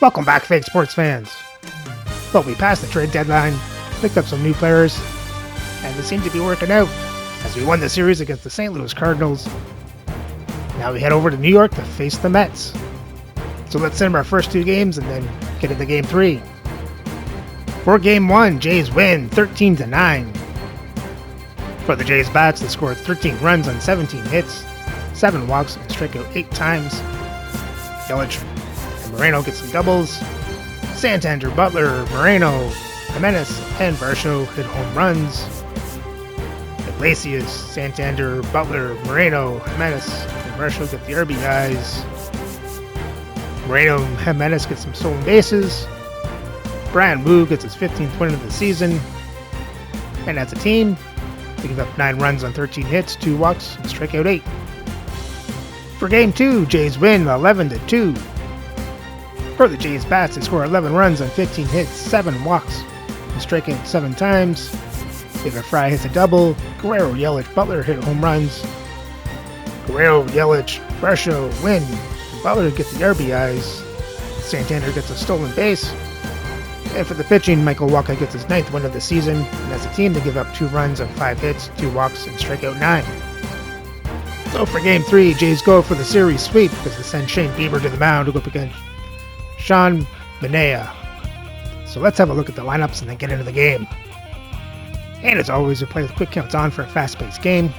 Welcome back, fake sports fans. Well, we passed the trade deadline, picked up some new players, and it seemed to be working out as we won the series against the St. Louis Cardinals. Now we head over to New York to face the Mets. So let's send our first two games and then get into game 3. For game 1, Jays win 13-9. For the Jays bats, they scored 13 runs on 17 hits, 7 walks, and struck out 8 times. Yelich and Moreno get some doubles. Santander, Butler, Moreno, Jimenez, and Varsho hit home runs. Iglesias, Santander, Butler, Moreno, Jimenez, and Varsho get the RBIs. Moreno and Jimenez get some stolen bases. Brian Wu gets his 15th win of the season. And as a team, they give up 9 runs on 13 hits, 2 walks, and strike out 8. For game 2, Jays win 11-2. For the Jays bats, they score 11 runs on 15 hits, 7 walks, and strike out 7 times. David Fry hits a double. Guerrero, Yelich, Butler hit home runs. Guerrero, Yelich, Varsho win. Butler gets the RBIs. Santander gets a stolen base. And for the pitching, Michael Wacha gets his 9th win of the season. And as a team, they give up 2 runs on 5 hits, 2 walks, and strike out 9. So for game 3, Jays go for the series sweep because they send Shane Bieber to the mound to go up against Sean Manaea. So let's have a look at the lineups and then get into the game. And as always, we play with quick counts on for a fast-paced game.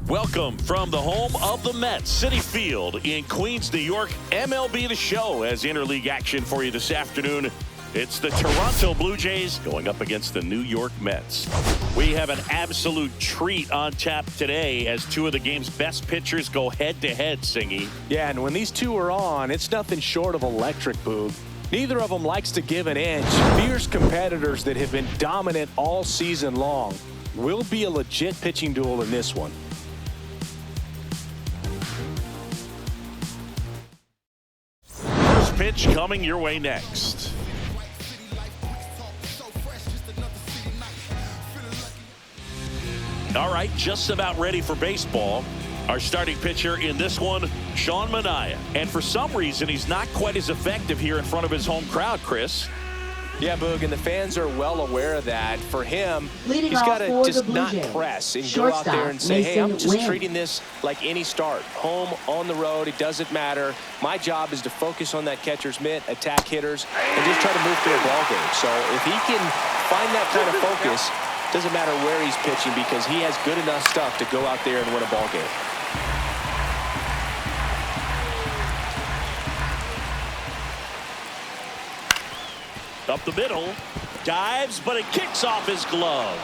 Welcome from the home of the Mets, Citi Field in Queens, New York. MLB The Show has interleague action for you this afternoon. It's the Toronto Blue Jays going up against the New York Mets. We have an absolute treat on tap today as 2 of the game's best pitchers go head-to-head, Singy. Yeah, and when these 2 are on, it's nothing short of electric, Boog. Neither of them likes to give an inch. Fierce competitors that have been dominant all season long. Will be a legit pitching duel in this one. First pitch coming your way next. All right, just about ready for baseball. Our starting pitcher in this one, Sean Manaea. And for some reason, he's not quite as effective here in front of his home crowd, Chris. Yeah, Boog, and the fans are well aware of that. For him, Leading he's got to off for just the Blue not Jays, press and go shortstop, out there and say, hey, I'm Mason just Wynn. treating this like any start. Home, on the road, it doesn't matter. My job is to focus on that catcher's mitt, attack hitters, and just try to move through a ball game. So if he can find that kind of focus, doesn't matter where he's pitching because he has good enough stuff to go out there and win a ball game. Up the middle, dives, but it kicks off his glove.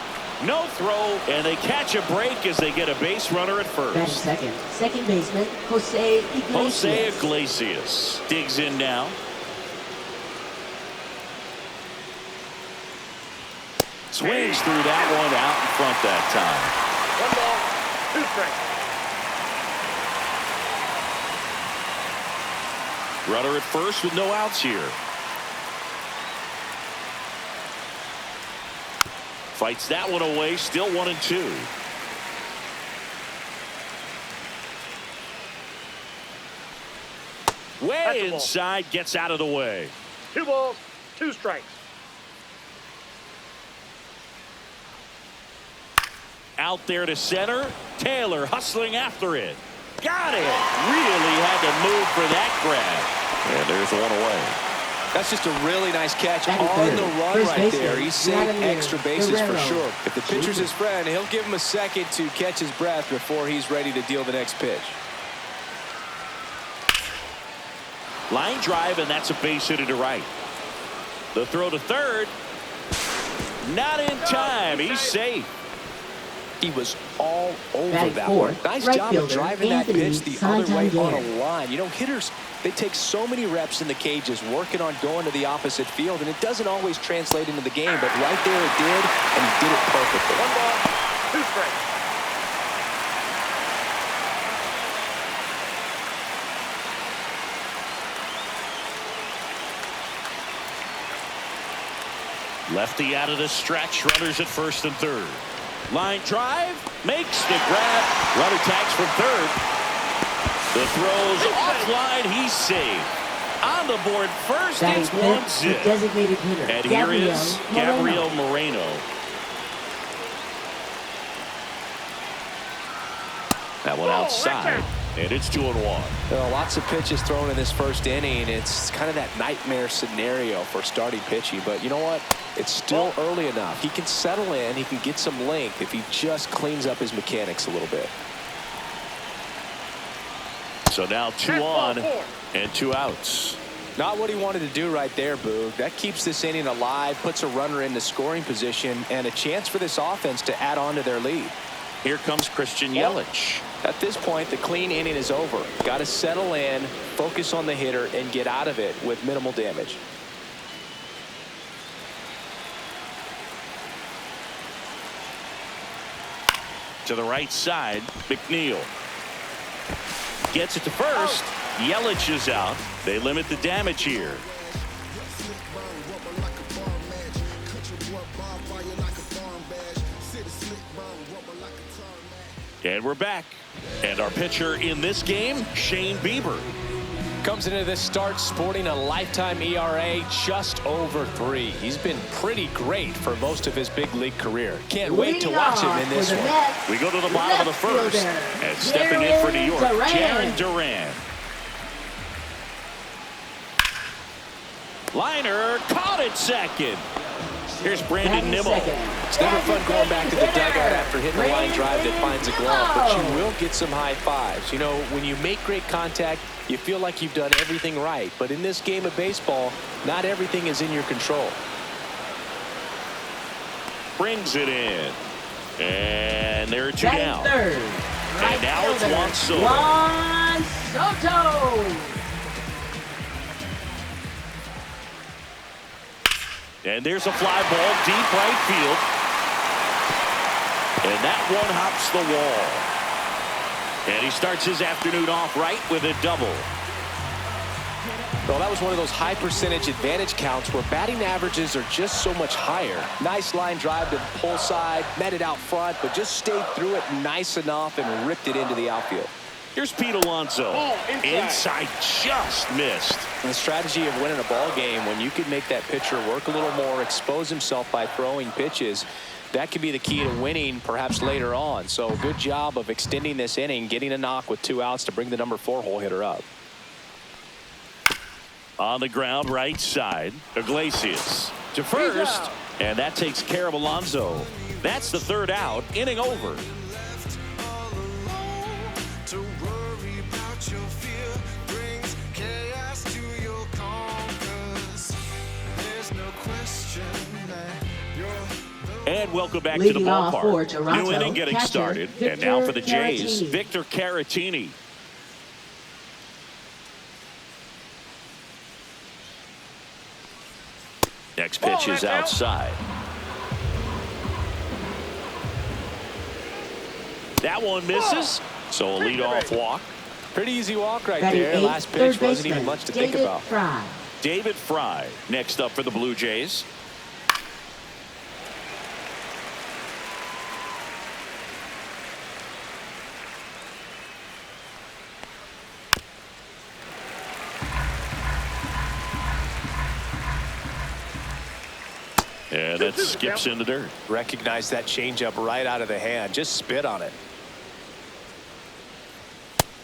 No throw, and they catch a break as they get a base runner at first. Batting second baseman, Jose Iglesias. Jose Iglesias digs in now. Swings through that one out in front that time. 1 ball, 2 strikes. Runner at first with no outs here. Fights that one away, still 1-2. Way inside, gets out of the way. 2 balls, 2 strikes. Out there to center. Taylor hustling after it. Got it. Really had to move for that grab. And there's one away. That's just a really nice catch Batting on third. the run First right baseman, there. He saved Vladimir extra bases Guerrero. for sure. If the pitcher's his friend, he'll give him a second to catch his breath before he's ready to deal the next pitch. Line drive, and that's a base hit to right. The throw to third. Not in time. He's safe. He was all over Batting that fourth, one. Nice right job fielder, of driving that Anthony pitch the other way on Santander. a line. You know, hitters, they take so many reps in the cages working on going to the opposite field, and it doesn't always translate into the game, but right there it did, and he did it perfectly. 1 ball, 2 strikes. Lefty out of the stretch. Runners at first and third. Line drive. Makes the grab. Runner tags from third. The throw's offline. He's safe. On the board first. Batting It's fifth, the 1-0. designated hitter, And here is Gabriel Moreno. That one outside. And it's 2-1. There are lots of pitches thrown in this first inning. It's kind of that nightmare scenario for starting pitching. But you know what? It's still early enough. He can settle in. He can get some length if he just cleans up his mechanics a little bit. So now 2 on and 2 outs. Not what he wanted to do right there, Boog. That keeps this inning alive, puts a runner into scoring position, and a chance for this offense to add on to their lead. Here comes Christian Yelich. At this point, the clean inning is over. Got to settle in, focus on the hitter, and get out of it with minimal damage. To the right side, McNeil gets it to first. Yelich is out. They limit the damage here. And we're back. And our pitcher in this game, Shane Bieber. Comes into this start sporting a lifetime ERA just over 3. He's been pretty great for most of his big league career. Can't wait to watch him in this one. We go to the bottom of the first. And stepping in for New York, Jarren Duran. Liner caught it second. Here's Brandon Nimmo. It's never fun going back to the dugout after hitting a line drive that finds a glove, but you will get some high fives. You know, when you make great contact, you feel like you've done everything right. But in this game of baseball, not everything is in your control. Brings it in. And there are 2 down. Third. And now it's Juan Soto. Juan Soto. And there's a fly ball deep right field. And that one hops the wall. And he starts his afternoon off right with a double. Well, that was one of those high percentage advantage counts where batting averages are just so much higher. Nice line drive to the pull side, met it out front, but just stayed through it nice enough and ripped it into the outfield. Here's Pete Alonso. Inside just missed. The strategy of winning a ball game, when you can make that pitcher work a little more, expose himself by throwing pitches, that could be the key to winning perhaps later on. So good job of extending this inning, getting a knock with 2 outs to bring the number 4 hole hitter up. On the ground right side, Iglesias to first, and that takes care of Alonso. That's the 3rd out, inning over. And welcome back to the ballpark. New inning getting started. And now for the Jays, Victor Caratini. Next pitch is outside. That one misses. So a leadoff walk. Pretty easy walk right there. Last pitch wasn't even much to think about. David Fry next up for the Blue Jays. And that skips in the dirt. Recognize that changeup right out of the hand. Just spit on it.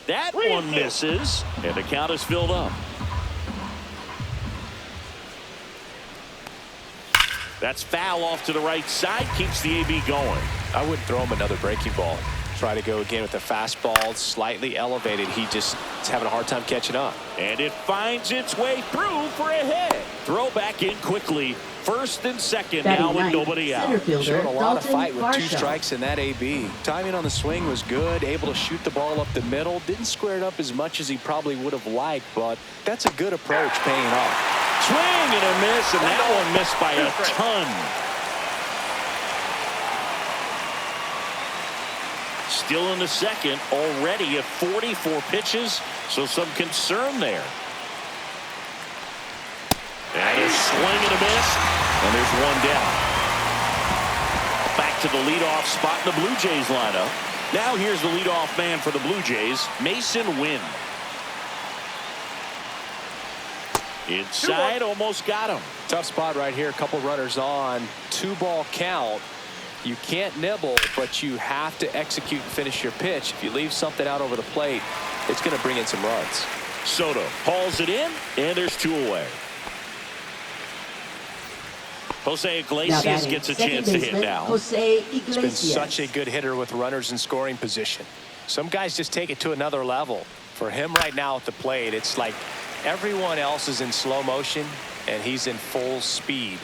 That one misses, and the count is filled up. That's foul off to the right side, keeps the AB going. I wouldn't throw him another breaking ball. Try to go again with the fastball, slightly elevated. He just is having a hard time catching up. And it finds its way through for a hit. Throw back in quickly. First and second now with nobody out. Showed a lot of fight with 2 strikes in that AB. Timing on the swing was good. Able to shoot the ball up the middle. Didn't square it up as much as he probably would have liked, but that's a good approach paying off. Swing and a miss, and that one missed by a ton. Still in the second, already at 44 pitches, so some concern there. And a swing and a miss. And there's one down. Back to the leadoff spot in the Blue Jays lineup. Now here's the leadoff man for the Blue Jays, Mason Wynn. Inside, almost got him. Tough spot right here. A couple runners on. 2-ball count. You can't nibble, but you have to execute and finish your pitch. If you leave something out over the plate, it's going to bring in some runs. Soto hauls it in, and there's 2 away. Jose Iglesias gets a chance to hit now. Jose He's been Iglesias. such a good hitter with runners in scoring position. Some guys just take it to another level. For him right now at the plate, it's like everyone else is in slow motion, and he's in full speed.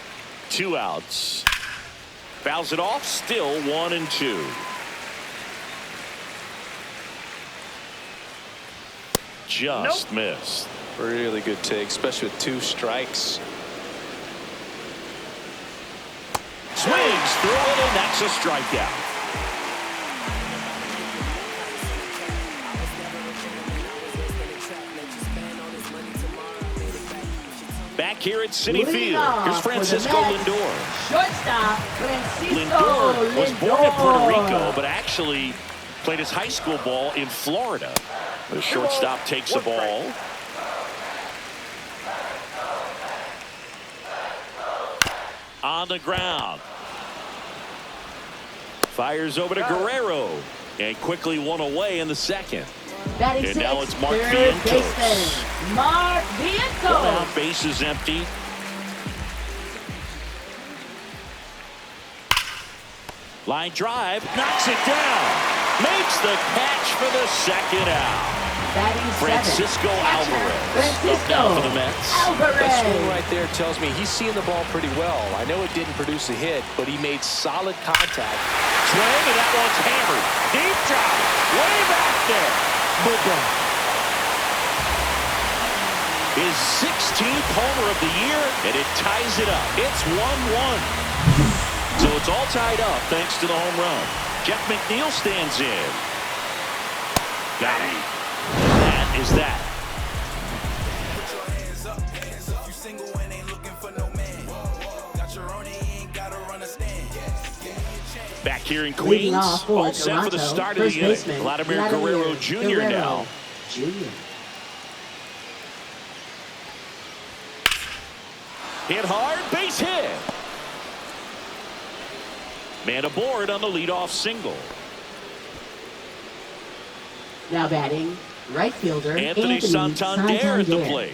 2 outs. Fouls it off, still 1-2. Just missed. Really good take, especially with 2 strikes. Swings through it, and that's a strikeout. Back here at Citi Field, here's Francisco Lindor. Shortstop, Francisco Lindor was born in Puerto Rico, Lindor. but actually played his high school ball in Florida. The shortstop takes the ball. On the ground. Fires over to Guerrero. And quickly 1 away in the second. Batting And now sixth, it's Mark third Vientos. baseman, Mark 1 Vientos. out, base is empty. Line drive, knocks it down. Makes the catch for the second out. Batting Francisco seventh, Alvarez up now for the Mets. That swing Alvarez. right there tells me he's seeing the ball pretty well. I know it didn't produce a hit, but he made solid contact. Swing, and that one's hammered. Deep drop, way back there. Boom. His 16th homer of the year, and it ties it up. It's 1-1. So it's all tied up thanks to the home run. Jeff McNeil stands in. Got him. That is that. Back here in Leading Queens, off for all set for the Toronto, start of first the inning. baseman, Vladimir Guerrero Jr. now. Jr. Hit hard, base hit. Man aboard on the leadoff single. Now batting, right fielder Anthony Santander at the plate.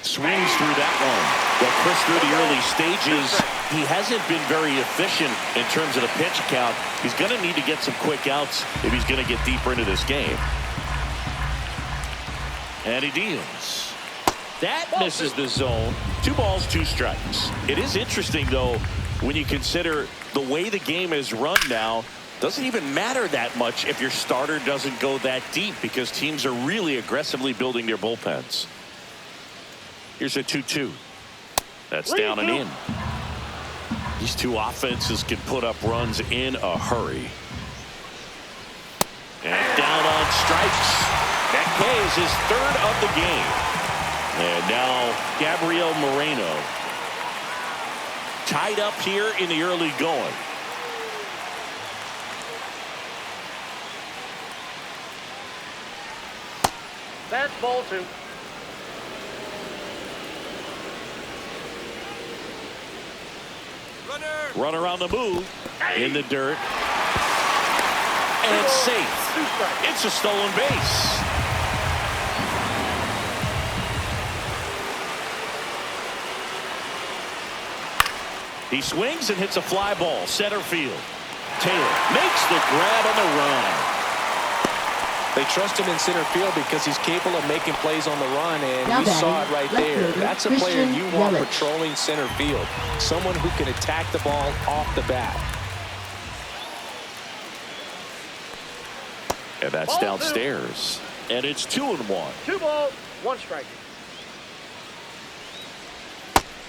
Swings through that one. Well, Chris, through the early stages, he hasn't been very efficient in terms of the pitch count. He's going to need to get some quick outs if he's going to get deeper into this game. And he deals. That misses the zone. 2 balls, 2 strikes. It is interesting, though, when you consider the way the game is run now. Doesn't even matter that much if your starter doesn't go that deep, because teams are really aggressively building their bullpens. Here's a 2-2. That's down and in. These 2 offenses can put up runs in a hurry. And down on strikes. That K is his 3rd of the game. And now Gabriel Moreno. Tied up here in the early going. That's ball 2. Runner on the move. In the dirt. And it's safe. 2 strikes. It's a stolen base. He swings and hits a fly ball center field. Taylor makes the grab on the run. They trust him in center field because he's capable of making plays on the run, and Now we saw batting, it right left there. fielder, That's a player Christian you want Yelich. patrolling center field. Someone who can attack the ball off the bat. And that's Ball 2. downstairs. And it's 2-1. 2 balls, 1 strike.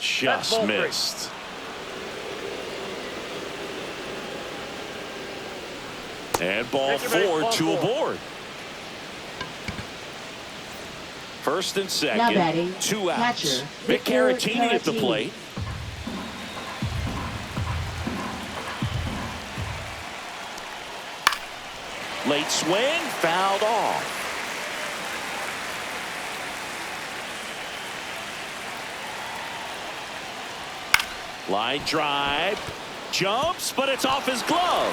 Just ball 3. missed. And ball Take your base, 4, ball 2 4. aboard. First and Now second, batting, 2 outs. catcher, Vic Victor Caratini at the Caratini. plate. Late swing, fouled off. Line drive, jumps, but it's off his glove.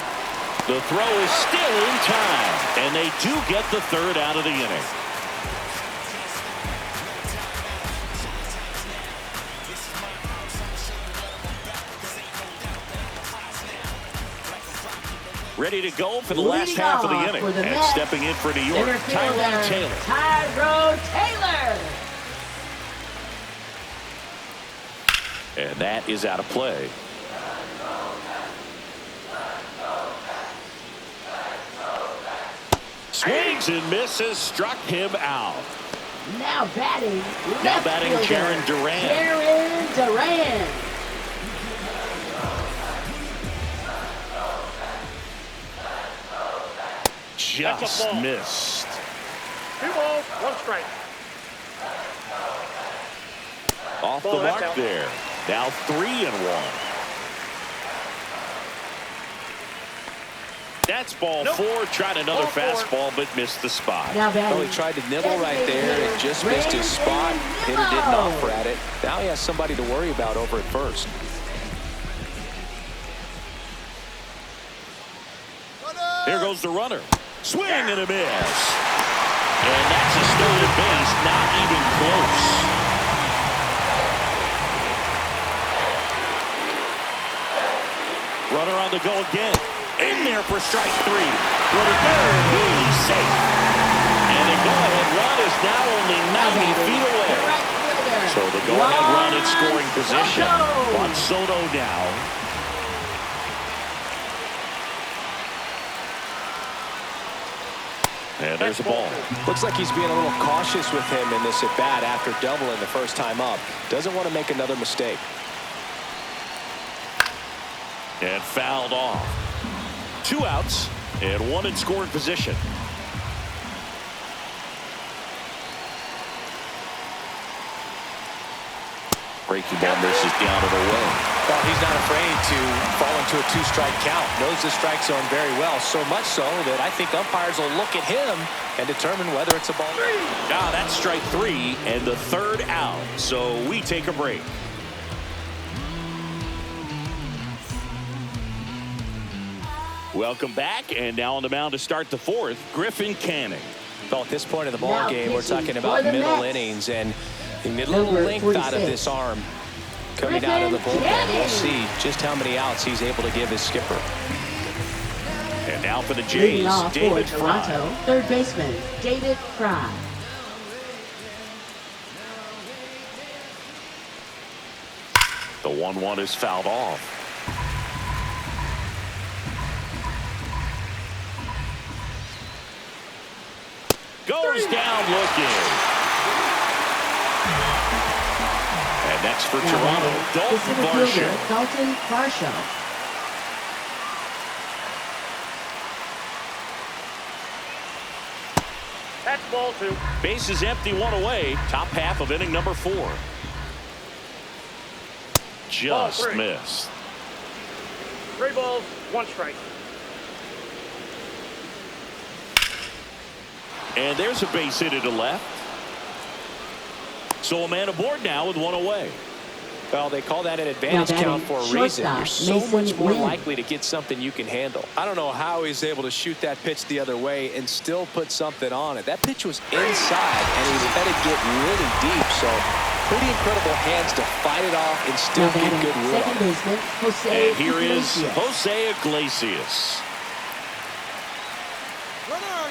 The throw is still in time, and they do get the third out of the inning. Ready to go for the last Leading half of the off inning. for the And Mets, stepping in for New York, center Tyrone fielder, Taylor. Tyrone Taylor. And that is out of play. Swings and misses, struck him out. Now batting, Now left batting fielder, Jaron Duran. Jaron Duran. Just That's a ball. missed. 2 balls, 1 strike. Off Ball, the that's mark out. there. Now 3-1. That's ball Nope. 4. Tried another Ball 4. fastball, but missed the spot. Now batting, Well, he tried to nibble right there. It just missed his spot. Hitter didn't offer at it. Now he has somebody to worry about over at first. Here goes the runner. Swing and a miss. And that's a stolen base, not even close. Runner on the go again. In there for strike 3. With a third, he's safe. And the go-ahead run is now only 90 feet away. right fielder, So the go-ahead run in Juan scoring position. Soto. Juan Soto now. And there's a ball. Looks like he's being a little cautious with him in this at-bat after doubling the first time up. Doesn't want to make another mistake. And fouled off. 2 outs and 1 in scoring position. Breaking ball misses down and away. Well, he's not afraid to fall into a 2-strike count. Knows the strike zone very well. So much so that I think umpires will look at him and determine whether it's a ball. Now that's strike 3 and the third out. So we take a break. Welcome back, and now on the mound to start the 4th, Griffin Canning. Well, at this point in the ball Now game, we're pitching talking for about the middle Mets. innings and a little Number length out of 46. this arm coming out of the Griffin bullpen. We'll Canning. see just how many outs he's able to give his skipper. And now for the Leading Jays, off for David Toronto, Fry. third baseman, David Fry. The 1-1 is fouled off. Goes down looking. And next for Now Toronto, batting, the Dalton center Varsho. fielder, Dalton Varsho. That's ball 2. Base is empty, 1 away. Top half of inning number 4. Just Ball 3. missed. 3 balls, 1 strike. And there's a base hit to left. So a man aboard now with 1 away. Well, they call that an advantage Now batting, count for a reason. shortstop, You're so Mason much more Wynn. likely to get something you can handle. I don't know how he's able to shoot that pitch the other way and still put something on it. That pitch was inside, and he let it get really deep. So pretty incredible hands to fight it off and still Now get batting, good will. second baseman, Jose And here is Iglesias. Jose Iglesias.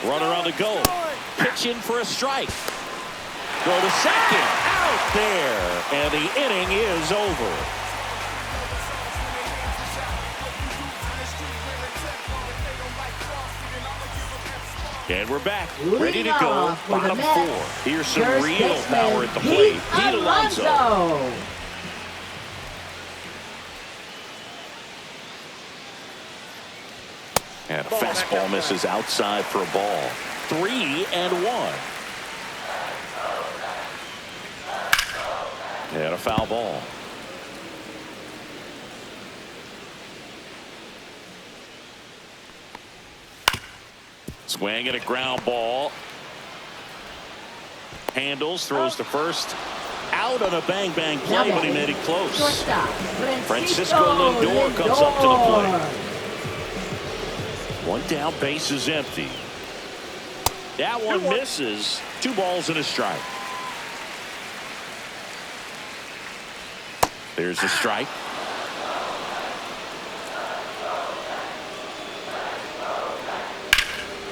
Runner on the go. Pitch in for a strike. Throw to second. Out there. And the inning is over. And we're back. Ready to Leading go. off for the Bottom Mets, 4. Here's some first real baseman, power at the plate. Pete Alonso. Alonso. And a fastball misses outside for a ball. 3-1. And a foul ball. Swing and a ground ball. Handles, throws to first. Out on a bang-bang play, but he made it close. Shortstop, Francisco Lindor comes up to the plate. One down, base is empty. That one misses. 2 balls and a strike. There's a strike.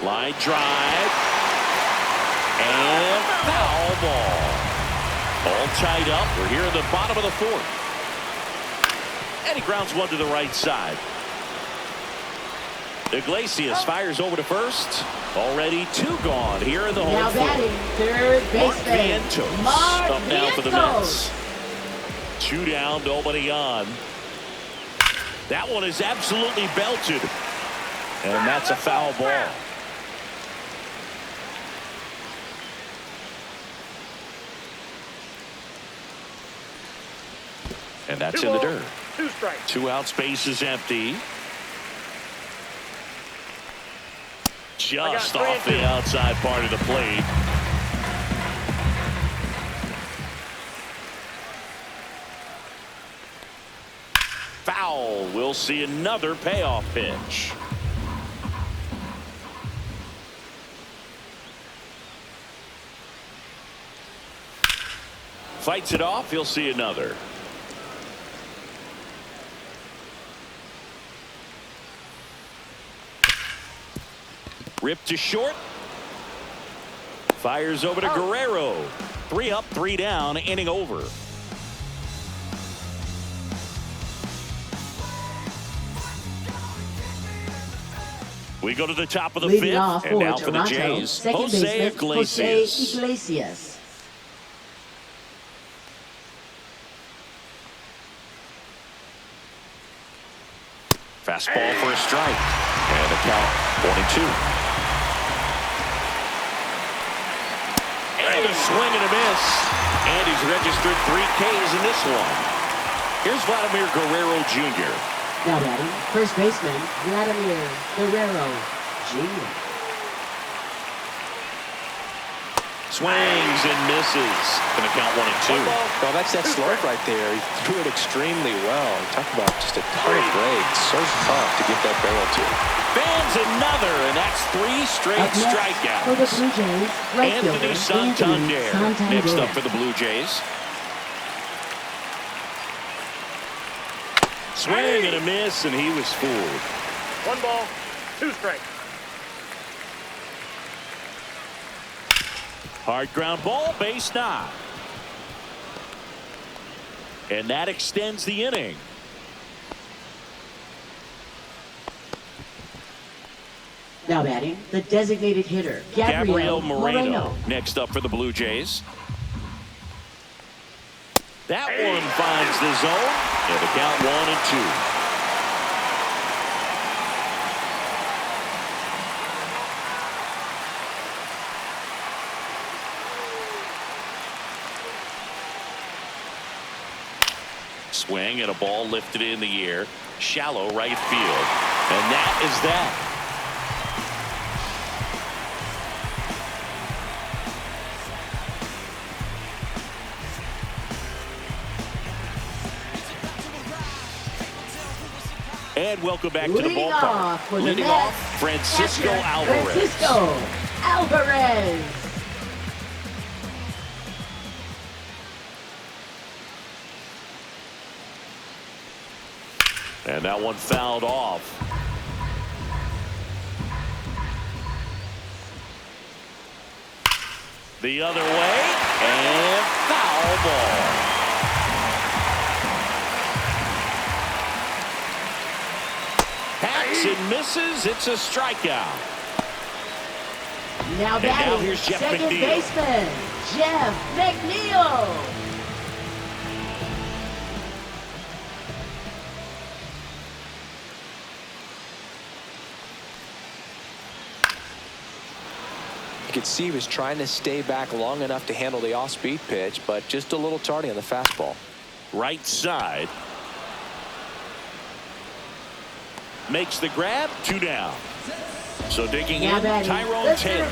Line drive. And foul ball. All tied up. We're here in the bottom of the 4th. And he grounds one to the right side. Iglesias fires over to first. Already 2 gone here in the home. Now batting third baseman. Vientos up now for the Mets. 2 down, nobody on. That one is absolutely belted. And that's a foul ball. And that's in the dirt. 2 strikes. 2 outs, base is empty. Just off the outside part of the plate. Foul. We'll see another payoff pitch. Fights it off. He'll see another. Ripped to short. Fires over to Guerrero. 3 up, 3 down, inning over. We go to the top of the Leading 5th, off and now for for the Toronto, Jays, second Jose baseman, Iglesias. Jose Iglesias. Fastball for a strike. And the count 1-2. And a swing and a miss. And he's registered 3 Ks in this one. Here's Vladimir Guerrero Jr. Now batting first baseman Vladimir Guerrero Jr. Swings and misses. Going to count 1-2. Well, that's that slope right there. He threw it extremely well. Talk about just a ton of breaks. So tough to get that barrel to. Fans another, and that's 3 straight Up next strikeouts. for the Blue Jays, right Anthony Santander next up for the Blue Jays. Swing and a miss, and he was fooled. 1 ball, 2 strikes. Hard ground ball, base knock. And that extends the inning. Now batting the designated hitter Gabriel Moreno next up for the Blue Jays. That one finds the zone. And the count 1-2. Swing and a ball lifted in the air. Shallow right field. And that is that. And welcome back to the ballpark. Leading off, Francisco Alvarez. Francisco Alvarez. And that one fouled off. The other way. And foul ball. Hacks and misses. It's a strikeout. Now batting here's Jeff second McNeil. baseman Jeff McNeil. You could see he was trying to stay back long enough to handle the off-speed pitch, but just a little tardy on the fastball. Right side. Makes the grab. 2 down. So digging in, Tyrone Taylor.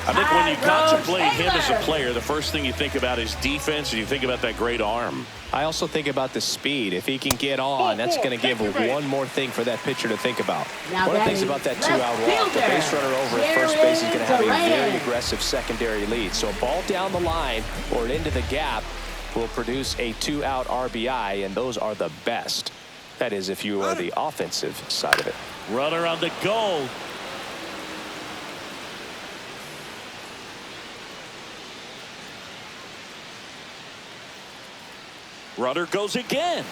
I think when you contemplate him as a player, the first thing you think about is defense, and you think about that great arm. I also think about the speed. If he can get on, that's going to give one more thing for that pitcher to think about. One of the things about that 2-out walk, the base runner over at first base is going to have a very aggressive secondary lead. So a ball down the line or into the gap will produce a 2-out RBI, and those are the best. That is, if you are the offensive side of it. Runner on the goal. Runner goes again.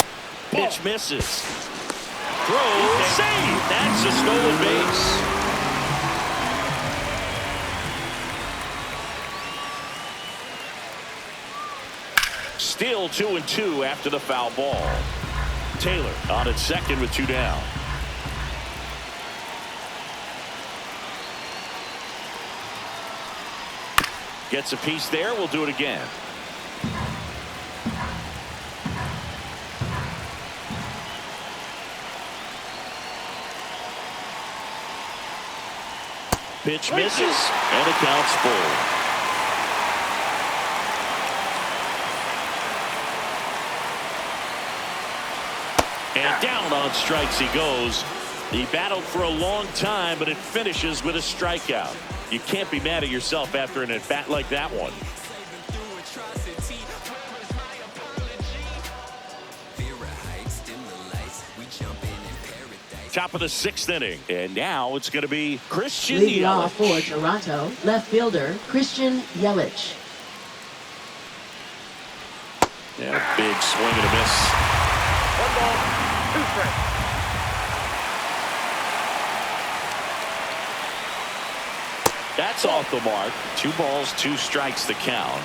Pitch misses. Throw, save. That's a stolen base. Still 2-2 after the foul ball. Taylor on at second with 2 down. Gets a piece there. We'll do it again. Pitch misses, and it counts full. And down on strikes he goes. He battled for a long time, but it finishes with a strikeout. You can't be mad at yourself after an at-bat like that one. Top of the 6th inning, and now it's going to be Christian Leading Yelich. off for Toronto, left fielder Christian Yelich. Yeah, big swing and a miss. 1 ball, 2 strikes. That's off the mark. 2 balls, 2 strikes the count.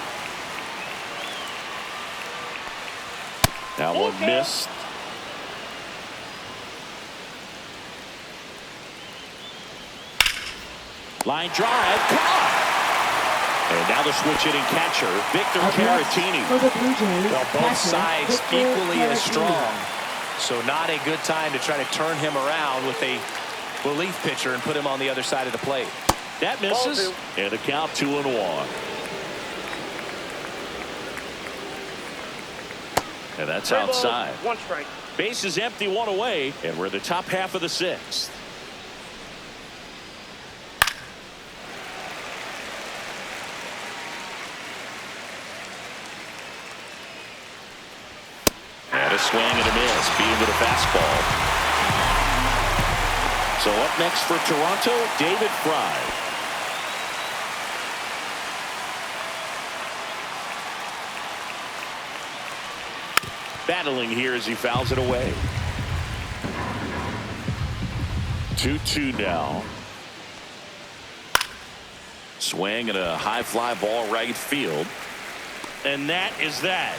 That one missed. Line drive, come on! And now the switch hitting catcher, Victor Caratini. For the Blue Jays, Well, both catcher, sides Victor equally as Caratini. strong. So not a good time to try to turn him around with a relief pitcher and put him on the other side of the plate. That misses, and a count 2-1. And that's 3 balls, outside. 1 strike. Base is empty, 1 away, and we're in the top half of the 6th. And a swing and a miss, beat him with a fastball. So up next for Toronto, David Fry. Battling here as he fouls it away. 2-2 now. Swing and a high fly ball right field. And that is that.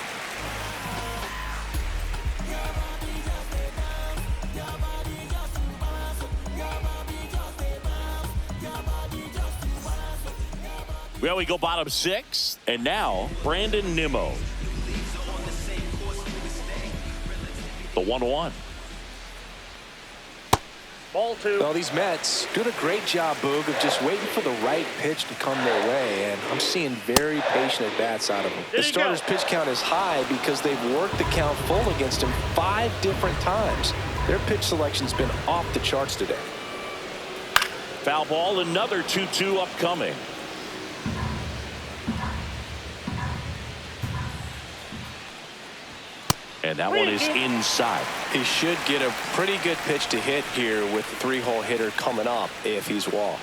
Well, we go bottom 6, and now Brandon Nimmo. The 1-1. Ball 2. Well, these Mets doing a great job, Boog, of just waiting for the right pitch to come their way, and I'm seeing very patient at-bats out of them. The starter's pitch count is high because they've worked the count full against him 5 different times. Their pitch selection's been off the charts today. Foul ball, another 2-2 upcoming. And that one is inside. He should get a pretty good pitch to hit here with the 3-hole hitter coming up if he's walked.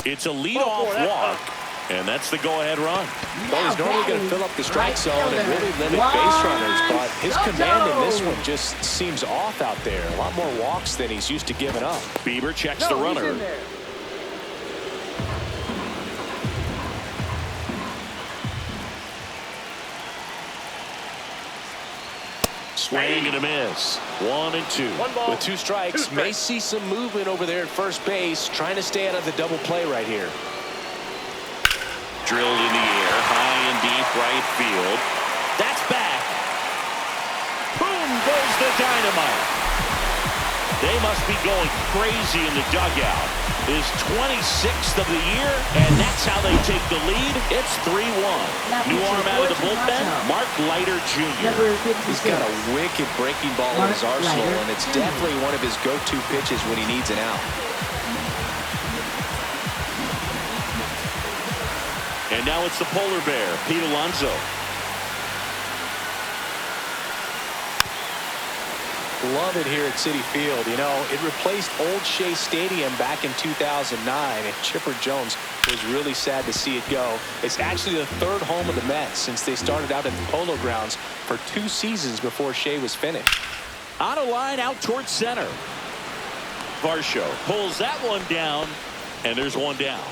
It's a leadoff walk, and that's the go-ahead run. Well, he's normally going to fill up the strike zone and really limit base runners, but his command in this one just seems off out there. A lot more walks than he's used to giving up. Bieber checks the runner. Swing and a miss. 1-2. 1 ball. With 2 strikes, 2 may strikes. see some movement over there at first base, trying to stay out of the double play right here. Drilled in the air, high and deep right field. That's back. Boom goes the dynamite. They must be going crazy in the dugout. His 26th of the year, and that's how they take the lead. It's 3-1. New arm out of the bullpen, Mark Leiter Jr. Number 56. He's got a wicked breaking ball in his Mark arsenal, Leiter and it's Jr. definitely one of his go-to pitches when he needs an out. And now it's the polar bear, Pete Alonso. Love it here at Citi Field. You know, it replaced Old Shea Stadium back in 2009, and Chipper Jones was really sad to see it go. It's actually the 3rd home of the Mets since they started out at the Polo Grounds for 2 seasons before Shea was finished. On a line out towards center. Varsho pulls that one down, and there's one down.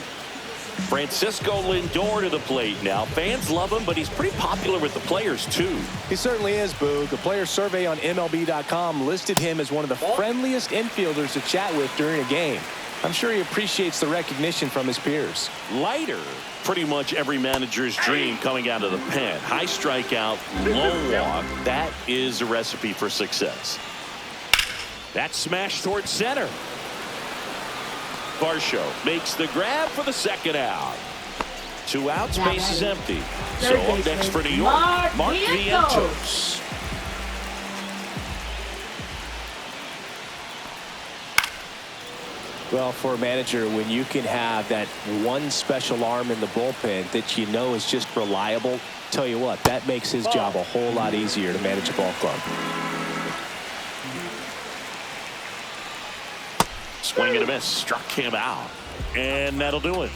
Francisco Lindor to the plate now. Fans love him, but he's pretty popular with the players, too. He certainly is, Boog. A player survey on MLB.com listed him as one of the friendliest infielders to chat with during a game. I'm sure he appreciates the recognition from his peers. Leiter, pretty much every manager's dream coming out of the pen. High strikeout, low walk. That is a recipe for success. That smash towards center. Varsho makes the grab for the 2nd out. 2 outs, base is empty. So up next for New York, Mark Vientos. Well, for a manager, when you can have that one special arm in the bullpen that you know is just reliable, tell you what, that makes his job a whole lot easier to manage a ball club. Swing and a miss, struck him out, and that'll do it.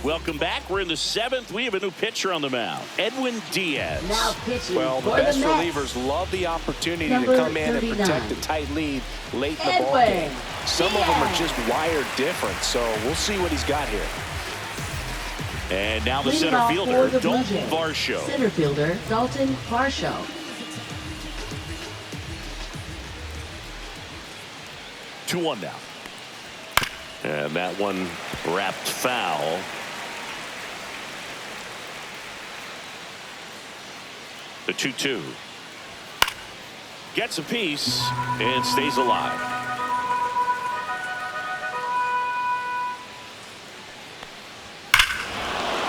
Welcome back. We're in the 7th. We have a new pitcher on the mound, Edwin Diaz. Now pitching Well, the for best Mets. relievers love the opportunity Number to come in and 39. protect a tight lead late in the Edwin ballgame. Some of them are Diaz. just wired different, so we'll see what he's got here. And now the Leading center off fielder, for the Blue Dalton Jays, Varsho. Center fielder Dalton Varsho. 2-1 now. And that one wrapped foul. The 2-2. Gets a piece and stays alive.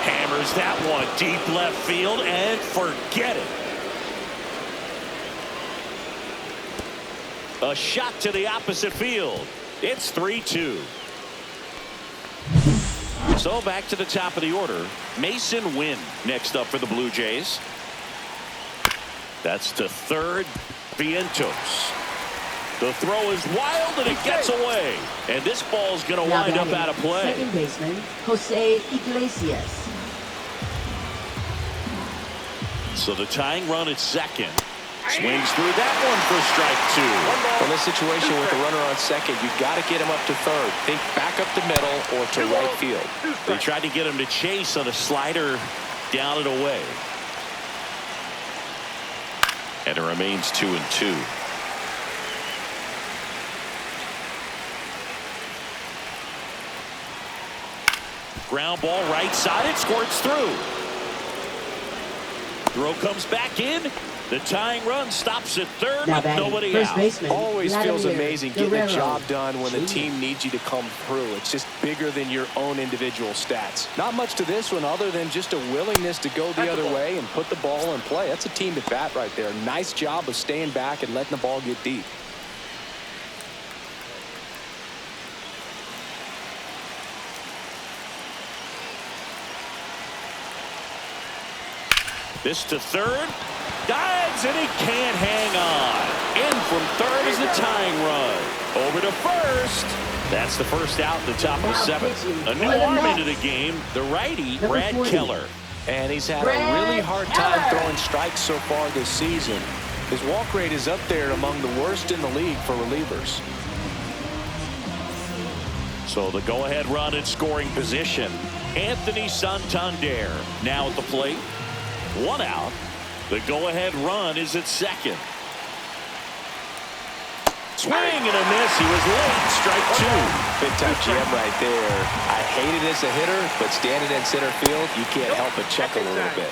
Hammers that one deep left field and forget it. A shot to the opposite field. It's 3-2. So back to the top of the order. Mason Wynn next up for the Blue Jays. That's to third. Vientos. The throw is wild and it gets away. And this ball's going to Now wind up batting, out of play. Second baseman Jose Iglesias. So the tying run at second. Swings through that one for strike 2. In this situation with the runner on second, you've got to get him up to third. Think back up the middle or to right field. They tried to get him to chase on a slider down and away. And it remains 2-2. Ground ball right side. It squirts through. Throw comes back in. The tying run stops at third Now with batting, nobody first out. baseman Always feels Vladimir amazing getting Guerrero. a job done when the Jr. team needs you to come through. It's just bigger than your own individual stats. Not much to this one other than just a willingness to go the other way and put the ball in play. That's a team at bat right there. Nice job of staying back and letting the ball get deep. This to third. Dives and he can't hang on. In from third is the tying run. Over to first. That's the first out in the top of the 7th. A new arm into the game. The righty, Number Brad 40. Keller. And he's had Brad a really hard time Keller. throwing strikes so far this season. His walk rate is up there among the worst in the league for relievers. So the go-ahead run in scoring position. Anthony Santander now at the plate. 1 out. The go-ahead run is at second. Swing and a miss. He was late. Strike 2. Big time jam right there. I hate it as a hitter, but standing in center field, you can't help but chuckle a little bit.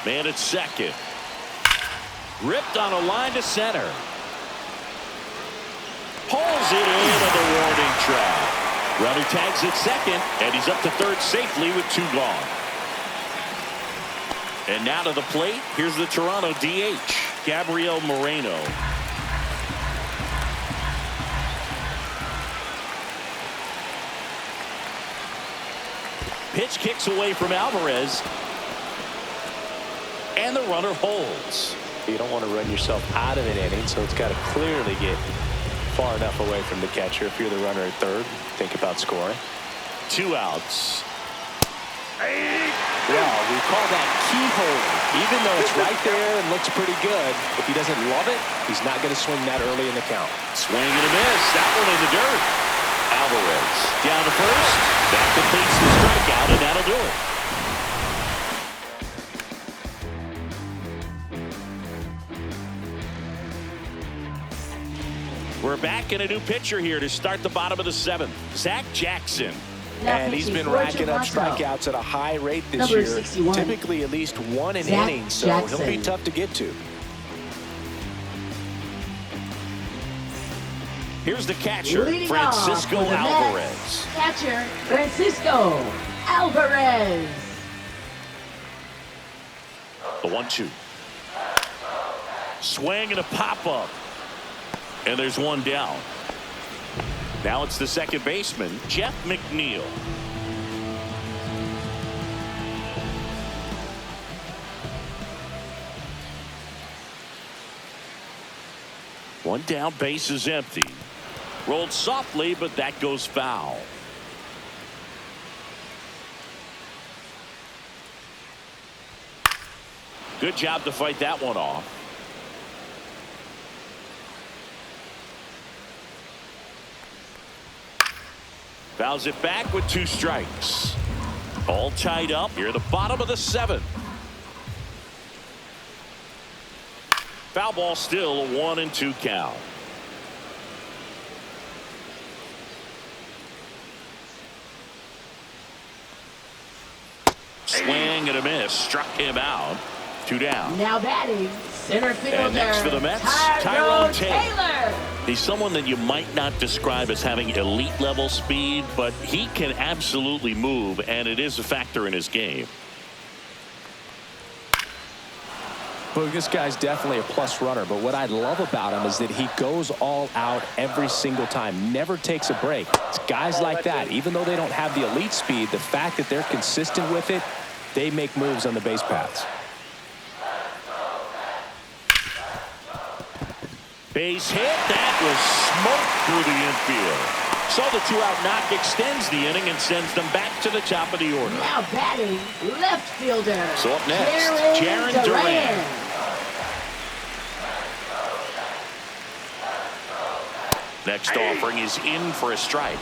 Man at second. Ripped on a line to center. Pulls it into the warning track. Runner tags at second, and he's up to third safely with 2 gone. And now to the plate, here's the Toronto DH, Gabriel Moreno. Pitch kicks away from Alvarez. And the runner holds. You don't want to run yourself out of an inning, so it's got to clearly get far enough away from the catcher. If you're the runner at third, think about scoring. 2 outs. Well, we call that keyhole. Even though it's right there and looks pretty good, if he doesn't love it, he's not going to swing that early in the count. Swing and a miss. That one in the dirt. Alvarez down to first. That completes the strikeout, and that'll do it. We're back in a new pitcher here to start the bottom of the 7th. Zach Jackson. And he's been racking up strikeouts at a high rate this year. 61. Typically at least 1 an Zach inning, so Jackson. he'll be tough to get to. Here's the catcher, Leading Francisco off for the Alvarez. Mets, catcher Francisco Alvarez. The 1-2. Swing and a pop-up. And there's 1 down. Now it's the second baseman, Jeff McNeil. One down, base is empty. Rolled softly, but that goes foul. Good job to fight that one off. Fouls it back with 2 strikes. All tied up here at the bottom of the 7th. Foul ball still, a 1-2 count. Swing and a miss. Struck him out. 2 down. Now batting, center fielder. And next for the Mets, Tyrone Tyrone Taylor. He's someone that you might not describe as having elite level speed, but he can absolutely move, and it is a factor in his game. Well, this guy's definitely a plus runner, but what I love about him is that he goes all out every single time, never takes a break. It's guys like that, even though they don't have the elite speed, the fact that they're consistent with it, they make moves on the base paths. Base hit. That was smoked through the infield. So the 2-out knock extends the inning and sends them back to the top of the order. Now batting, left fielder. So up next, Jaron Duran. Next offering is in for a strike.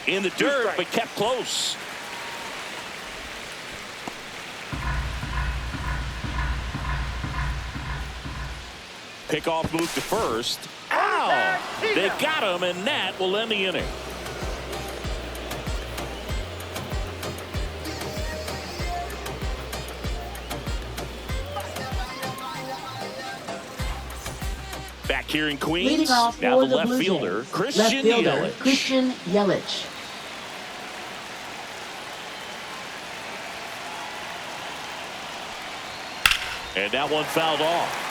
In the dirt, but kept close. Pickoff move to first. Ow! They got him, and that will end the inning. Back here in Queens, Leading off now for the left Blue fielder, Jays. Christian Left fielder, Yelich. Christian Yelich. And that one fouled off.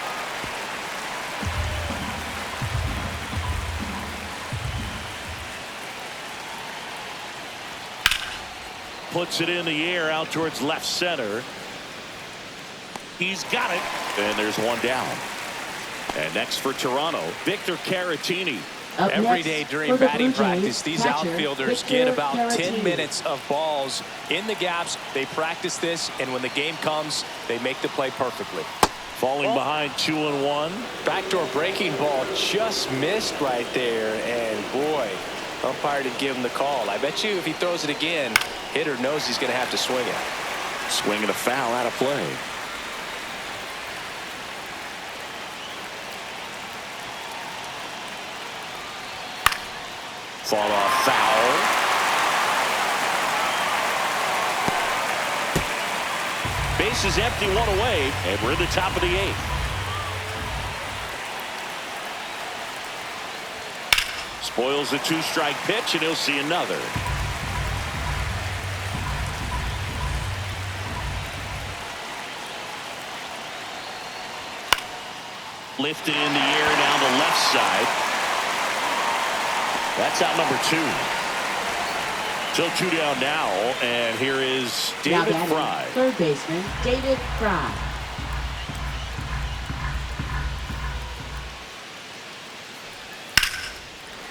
Puts it in the air out towards left center. He's got it. And there's 1 down. And next for Toronto, Victor Caratini. Up Every next, day during for the batting Blue Jays, practice, these catcher, outfielders Victor get about 10 Caratini. minutes of balls in the gaps. They practice this, and when the game comes, they make the play perfectly. Falling behind 2-1. Backdoor breaking ball just missed right there, and boy, umpire didn't give him the call. I bet you if he throws it again, hitter knows he's going to have to swing it. Swing and a foul out of play. Fall off foul. Base is empty, one away, and we're in the top of the 8th. Spoils the 2-strike pitch, and he'll see another. Lifted in the air down the left side. That's out number 2. Still 2 down now, and here is David Now Fry. third baseman, David Fry.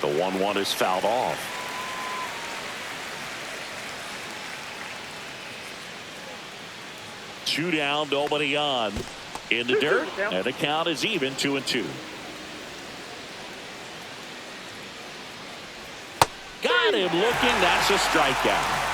The 1-1 is fouled off. Two down, nobody on. In the dirt, and the count is even, 2-2. Got him looking. That's a strikeout.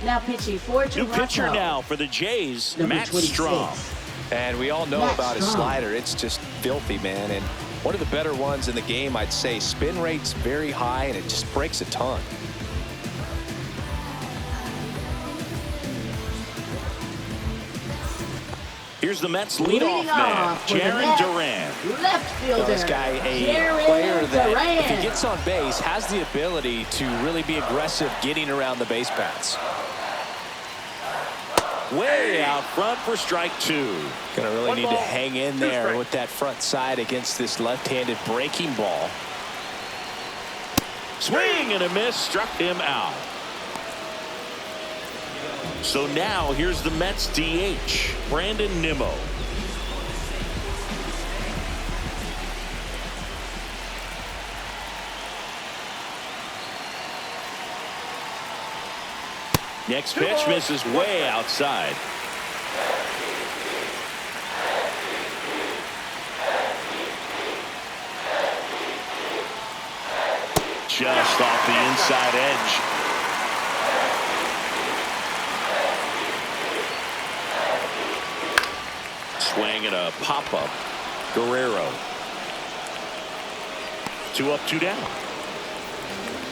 Now pitching for New Toronto. pitcher now for the Jays, Number Matt 26. Strom. And we all know Matt about his Strom. slider. It's just filthy, man. And one of the better ones in the game, I'd say. Spin rate's very high, and it just breaks a ton. Here's the Mets Leading leadoff man, off for the Jaron Mets, Duran. Left fielder. This guy, a Jaron player that, Duran. if he gets on base, has the ability to really be aggressive getting around the base paths. Way out front for strike 2. Gonna really One need to ball, hang in 2 there strikes. with that front side against this left-handed breaking ball. Swing and a miss, struck him out. So now here's the Mets DH, Brandon Nimmo. Next pitch misses way outside. Just off the inside edge. Swing and a pop-up. Guerrero. 2 up, 2 down.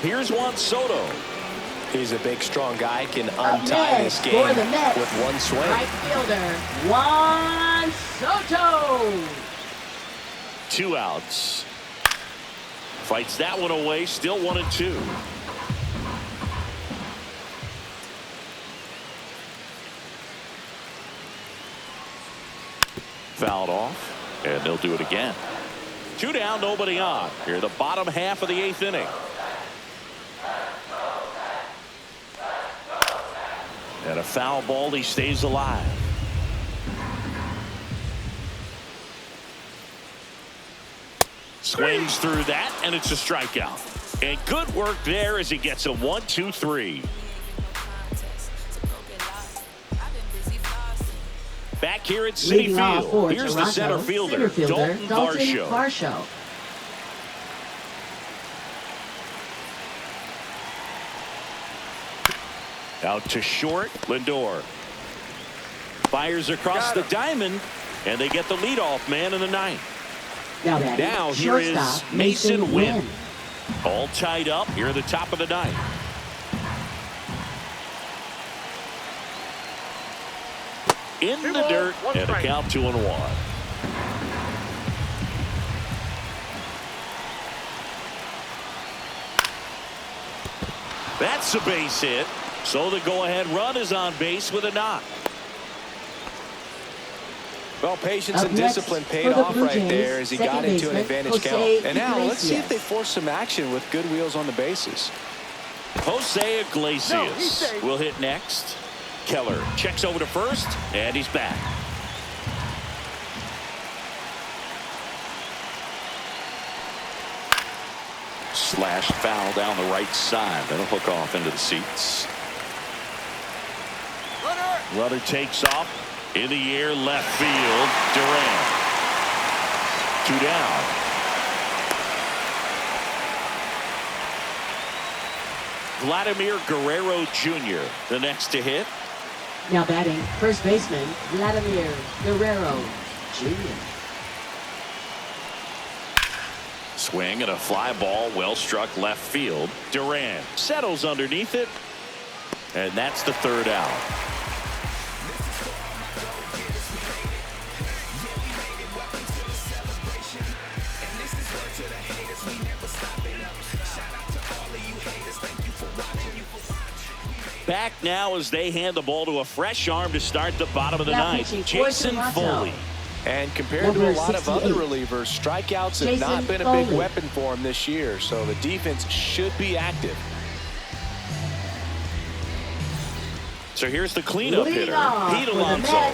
Here's Juan Soto. He's a big, strong guy, can Up untie this next game for the Mets, with one swing. right fielder, Juan Soto. 2 outs. Fights that one away, still 1-2. Fouled off, and they'll do it again. 2 down, nobody on. Here, the bottom half of the 8th inning. And a foul ball, he stays alive. Swings through that, and it's a strikeout. And good work there as he gets a 1-2-3. Back here at City Leading off Field, for here's the Toronto, center fielder, Dalton Varsho. Varsho. Out to short, Lindor. Fires across the diamond, and they get the leadoff man in the 9th. Now here is shortstop, Mason Wynn. All tied up here at the top of the 9th. In the dirt, and a count 2-1. That's a base hit. So the go-ahead run is on base with a knock. Well, patience Up and next discipline for paid the off Blue right Jays, there as he second got into an baseman, advantage Jose count. And now let's see if Iglesias. they force some action with good wheels on the bases. Jose Iglesias will hit next. Keller checks over to first, and he's back. Slash foul down the right side. That'll hook off into the seats. Runner takes off in the air, left field. Durant. 2 down. Vladimir Guerrero Jr. the next to hit. Now batting, first baseman, Vladimir Guerrero Jr. Swing and a fly ball, well struck left field. Durant settles underneath it, and that's the 3rd out. Back now as they hand the ball to a fresh arm to start the bottom of the ninth. Jason Foley. And compared to a lot of other relievers, strikeouts have not been a big weapon for him this year, so the defense should be active. So here's the cleanup hitter, Pete Alonso.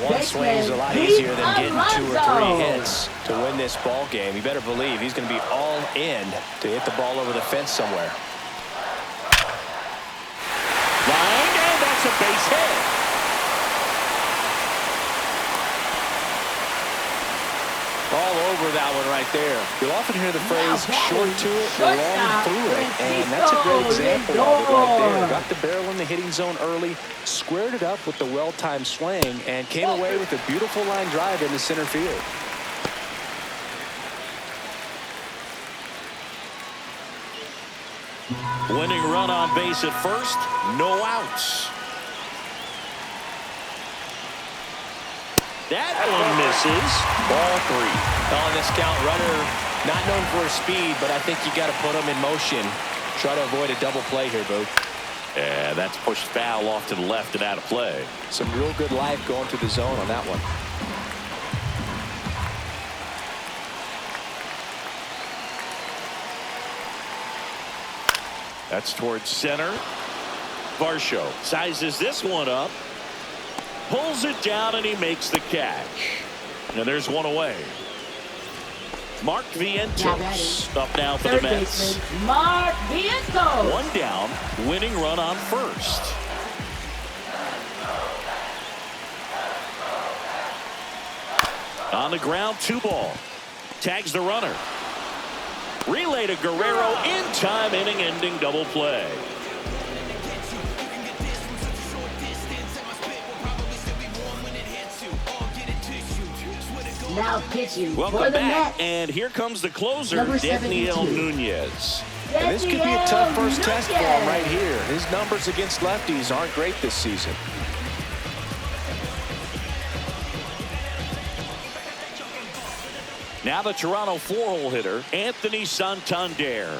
One swing is a lot easier than getting 2 or 3 hits to win this ball game. You better believe he's going to be all in to hit the ball over the fence somewhere. Line, and that's a base hit. All over that one right there. You'll often hear the phrase short to it, long through it, and that's a great example of it right there. Got the barrel in the hitting zone early, squared it up with the well-timed swing, and came away with a beautiful line drive into center field. Winning run on base at first, no outs. That one misses. Ball 3. On this count, runner not known for his speed, but I think you got to put him in motion. Try to avoid a double play here, Boo. And that's pushed foul off to the left and out of play. Some real good life going to the zone on that one. That's towards center. Varsho sizes this one up. Pulls it down, and he makes the catch. And there's one away. Mark Vientos up now for the Mets. Baseman, Mark Vientos. 1 down, winning run on first. On the ground, 2 ball. Tags the runner. Relay to Guerrero in time, inning-ending double play. Now pitching Welcome for the back, Mets. and here comes the closer, Number Daniel 72. Nunez. And this could be a tough first test for him right here. His numbers against lefties aren't great this season. Now the Toronto 4-hole hitter, Anthony Santander.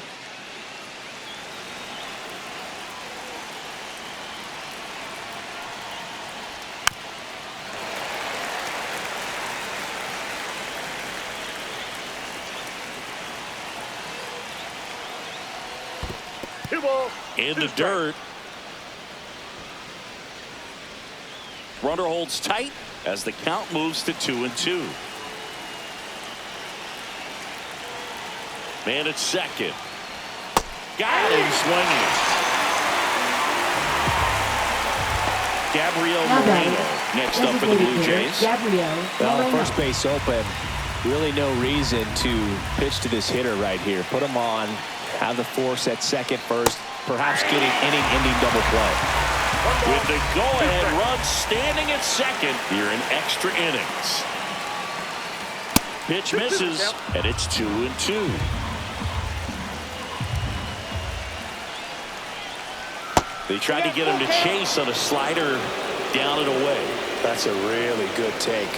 In the dirt. Runner holds tight as the count moves to 2-2. Man at second. Got him swinging. Gabriel Moreno next up for the Blue Jays. Well, first base open. Really no reason to pitch to this hitter right here. Put him on. Have the force at second first. Perhaps getting inning-ending double play. With the go-ahead run standing at second here in extra innings. Pitch misses, and it's 2-2. They tried to get him to chase on a slider down and away. That's a really good take.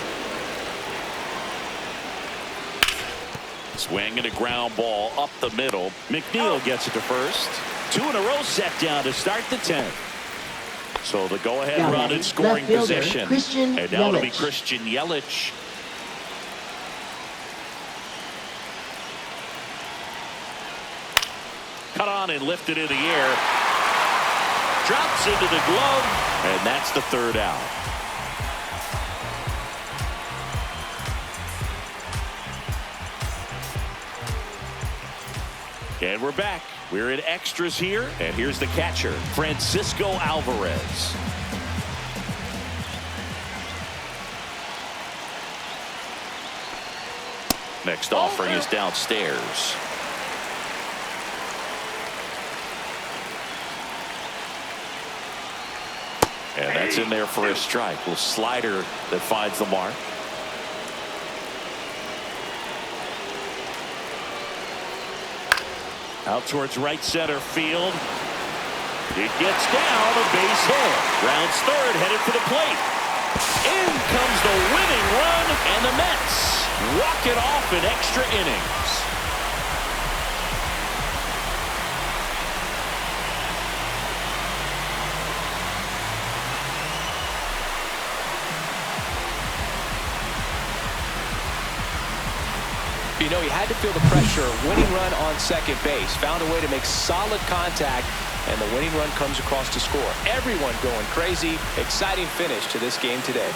Swing and a ground ball up the middle. McNeil gets it to first. 2 in a row set down to start the 10th. So the go-ahead run in scoring position. And now it'll be Christian Yelich. Cut on down and lifted in the air. Drops into the glove, and that's the third out. And we're back. We're in extras here, and here's the catcher, Francisco Alvarez. Next offering is downstairs. And that's in there for a strike. Little slider that finds the mark. Out towards right center field. It gets down, a base hit. Rounds third, headed for the plate. In comes the winning run, and the Mets walk it off in extra innings. You know, he had to feel the pressure. Winning run on second base. Found a way to make solid contact, and the winning run comes across to score. Everyone going crazy. Exciting finish to this game today.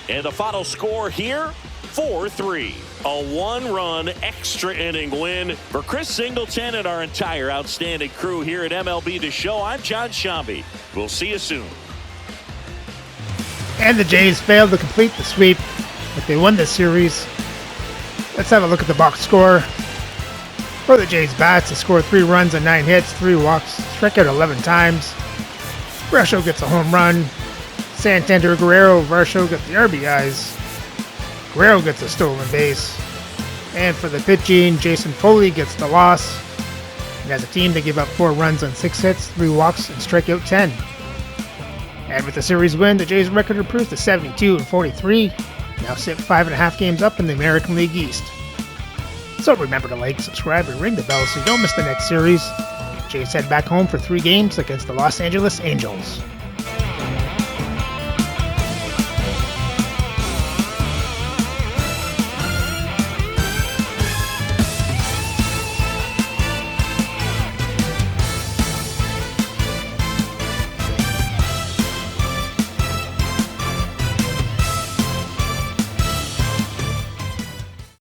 And the final score here, 4-3. A one-run extra inning win for Chris Singleton and our entire outstanding crew here at MLB The Show. I'm John Shambi. We'll see you soon. And the Jays failed to complete the sweep, but they won this series. Let's have a look at the box score. For the Jays bats, they scored 3 runs and 9 hits, 3 walks, struck out 11 times. Varsho gets a home run. Santander, Guerrero, Varsho get the RBIs. Guerrero gets a stolen base. And for the pitching, Jason Foley gets the loss. And as a team, they give up 4 runs on 6 hits, 3 walks, and strike out 10. And with the series win, the Jays' record improves to 72-43. Now sit 5.5 games up in the American League East. So remember to like, subscribe, and ring the bell so you don't miss the next series. Jays head back home for 3 games against the Los Angeles Angels.